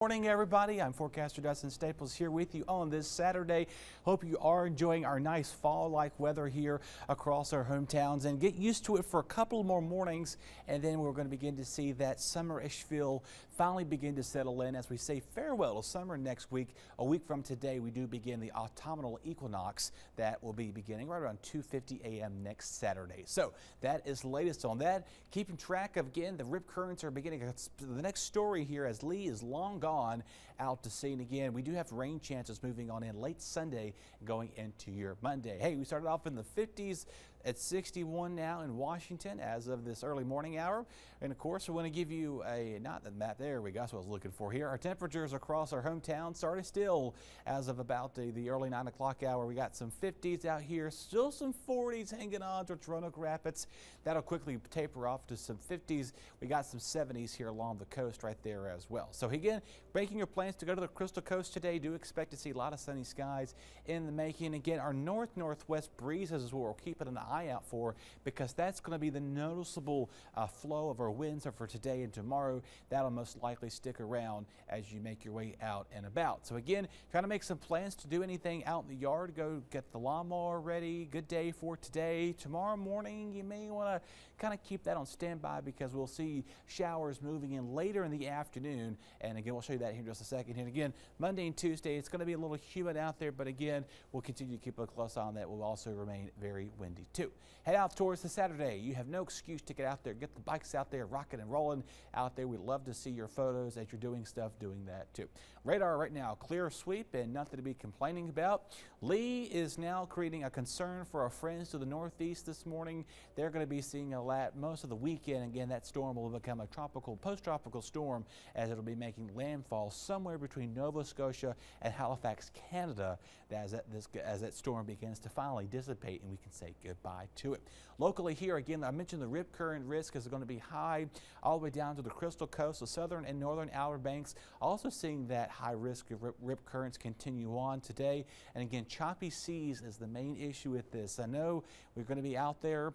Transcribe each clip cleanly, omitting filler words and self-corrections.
Morning, everybody. I'm forecaster Dustin Staples here with you on this Saturday. Hope you are enjoying our nice fall-like weather here across our hometowns, and get used to it for a couple more mornings, and then we're going to begin to see that summer-ish feel finally begin to settle in as we say farewell to summer next week. A week from today, we do begin the autumnal equinox that will be beginning right around 2:50 a.m. next Saturday. So that is the latest on that. Keeping track of, again, the rip currents are beginning. The next story here, as Lee is long gone out to sea, and again we do have rain chances moving on in late Sunday going into your Monday. Hey, we started off in the 50s at 61 now in Washington as of this early morning hour, and of course we want to give you a not the map. There we go. That's what I was looking for here. Our temperatures across our hometown started still as of about the early 9 o'clock hour. We got some 50s out here, still some 40s hanging on to Roanoke Rapids. That'll quickly taper off to some 50s. We got some 70s here along the coast right there as well. So again, making your plans to go to the Crystal Coast today, do expect to see a lot of sunny skies in the making. Again, our north-northwest breezes is what we're keeping an eye out for, because that's going to be the noticeable flow of our winds for today and tomorrow. That'll most likely stick around as you make your way out and about. So again, trying to make some plans to do anything out in the yard. Go get the lawnmower ready. Good day for today. Tomorrow morning, you may want to kind of keep that on standby, because we'll see showers moving in later in the afternoon. And again, we'll show you that here in just a second. And again, Monday and Tuesday, it's going to be a little humid out there, but again, we'll continue to keep a close eye on that. Will also remain very windy too. Head out towards the Saturday. You have no excuse to get out there. Get the bikes out there, rocking and rolling out there. We'd love to see your photos as you're doing stuff, doing that too. Radar right now, clear sweep and nothing to be complaining about. Lee is now creating a concern for our friends to the northeast this morning. They're going to be seeing a lot most of the weekend. Again, that storm will become a post-tropical storm, as it'll be making landfall somewhere between Nova Scotia and Halifax, Canada, as that storm begins to finally dissipate and we can say goodbye to it. Locally here, again, I mentioned the rip current risk is going to be high all the way down to the Crystal Coast, the southern and northern Outer Banks. Also seeing that high risk of rip currents continue on today. And again, choppy seas is the main issue with this. I know we're going to be out there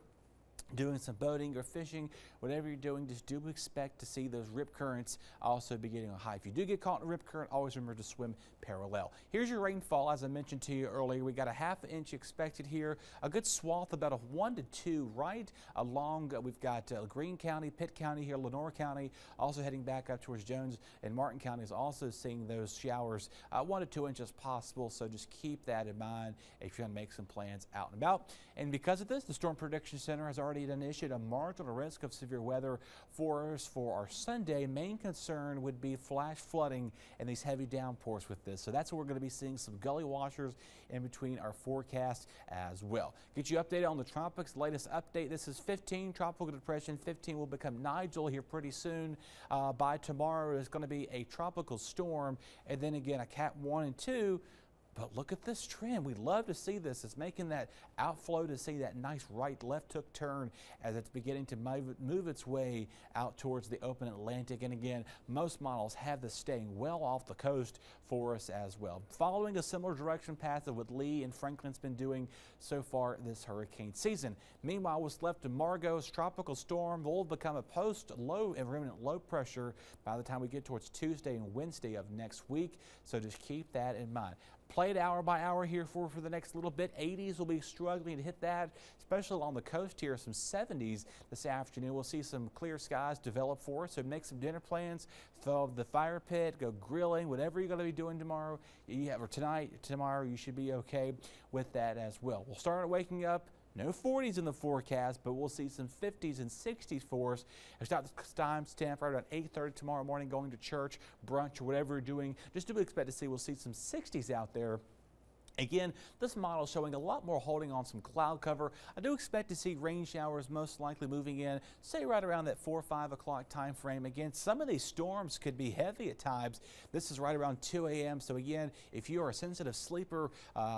doing some boating or fishing. Whatever you're doing, just do expect to see those rip currents also beginning on high. If you do get caught in a rip current, always remember to swim parallel. Here's your rainfall. As I mentioned to you earlier, we got a ½ inch expected here. A good swath, about a 1 to 2 right along. We've got Greene County, Pitt County here, Lenore County, also heading back up towards Jones and Martin counties, also seeing those showers 1 to 2 inches possible. So just keep that in mind if you're going to make some plans out and about. And because of this, the Storm Prediction Center has already issued a marginal risk of severe weather for us for our Sunday. Main concern would be flash flooding and these heavy downpours with this. So that's what we're going to be seeing, some gully washers in between our forecast as well. Get you updated on the tropics. Latest update, this is 15, tropical depression 15 will become Nigel here pretty soon. By tomorrow is going to be a tropical storm, and then again a Cat 1 and 2. But look at this trend. We'd love to see this. It's making that outflow to see that nice right-left hook turn as it's beginning to move its way out towards the open Atlantic. And again, most models have this staying well off the coast for us as well. Following a similar direction path of what Lee and Franklin's been doing so far this hurricane season. Meanwhile, what's left of Margot's tropical storm will become a post-low and remnant low pressure by the time we get towards Tuesday and Wednesday of next week. So just keep that in mind. Play it hour by hour here for the next little bit. 80s will be struggling to hit that, especially along the coast here. Some 70s this afternoon. We'll see some clear skies develop for us. So make some dinner plans. Fill the fire pit, go grilling, whatever you're going to be doing tomorrow, or tomorrow, you should be okay with that as well. We'll start waking up. No 40s in the forecast, but we'll see some 50s and 60s for us. It's not the time stamp right around 8:30 tomorrow morning, going to church, brunch, or whatever you're doing. Just to expect to see, we'll see some 60s out there. Again, this model is showing a lot more holding on some cloud cover. I do expect to see rain showers most likely moving in, say right around that 4 or 5 o'clock time frame. Again, some of these storms could be heavy at times. This is right around 2 a.m. So again, if you are a sensitive sleeper,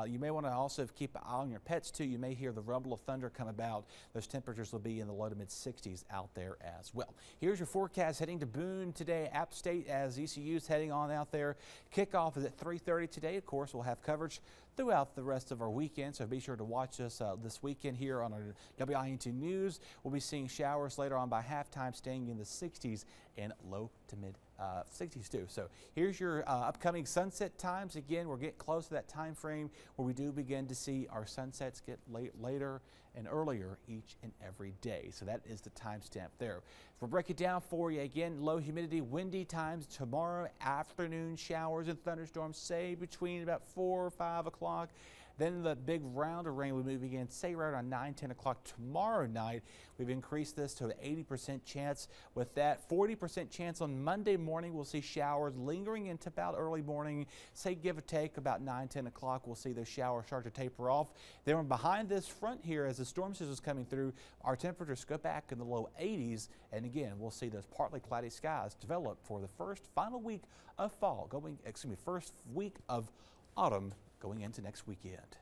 you may want to also keep an eye on your pets too. You may hear the rumble of thunder come about. Those temperatures will be in the low to mid 60s out there as well. Here's your forecast heading to Boone today. App State as ECU's heading on out there. Kickoff is at 3:30 today. Of course, we'll have coverage throughout the rest of our weekend, so be sure to watch us this weekend here on our WITN-TV News. We'll be seeing showers later on by halftime, staying in the 60s and low to mid 60s too. So here's your upcoming sunset times. Again, we're getting close to that time frame where we do begin to see our sunsets get later and earlier each and every day. So that is the timestamp there. If we'll break it down for you again, low humidity, windy times tomorrow afternoon, showers and thunderstorms, say between about 4 or 5 o'clock. Then the big round of rain will move again, say right around 9, 10 o'clock tomorrow night. We've increased this to an 80% chance. With that 40% chance on Monday morning, we'll see showers lingering into about early morning. Say give or take about 9, 10 o'clock, we'll see those showers start to taper off. Then behind this front here, as the storm system is coming through, our temperatures go back in the low 80s. And again, we'll see those partly cloudy skies develop for the final week of fall, first week of autumn going into next weekend.